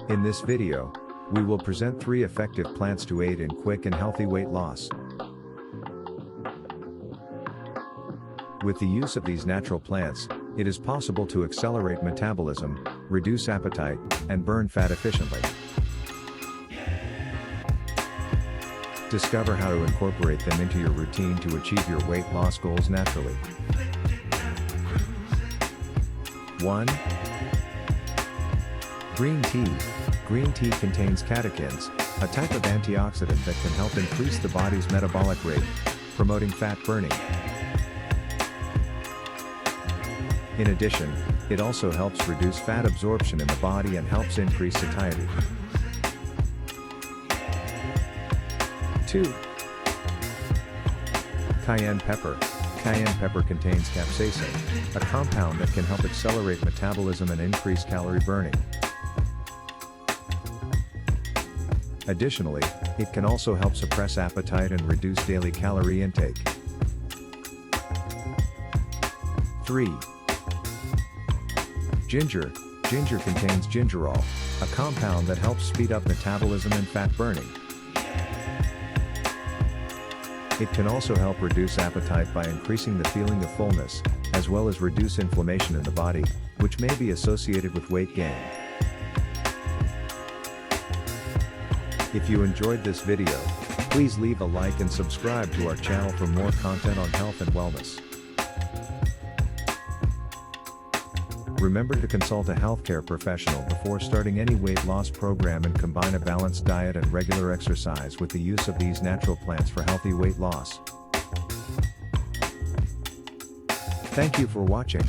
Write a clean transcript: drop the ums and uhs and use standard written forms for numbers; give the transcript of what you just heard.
In this video, we will present 3 effective plants to aid in quick and healthy weight loss. With the use of these natural plants, it is possible to accelerate metabolism, reduce appetite, and burn fat efficiently. Discover how to incorporate them into your routine to achieve your weight loss goals naturally. 1. Green tea. Green tea contains catechins, a type of antioxidant that can help increase the body's metabolic rate, promoting fat burning. In addition, it also helps reduce fat absorption in the body and helps increase satiety. 2. Cayenne pepper. Cayenne pepper contains capsaicin, a compound that can help accelerate metabolism and increase calorie burning. Additionally, it can also help suppress appetite and reduce daily calorie intake. 3. Ginger. Ginger contains gingerol, a compound that helps speed up metabolism and fat burning. It can also help reduce appetite by increasing the feeling of fullness, as well as reduce inflammation in the body, which may be associated with weight gain. If you enjoyed this video, please leave a like and subscribe to our channel for more content on health and wellness. Remember to consult a healthcare professional before starting any weight loss program and combine a balanced diet and regular exercise with the use of these natural plants for healthy weight loss. Thank you for watching.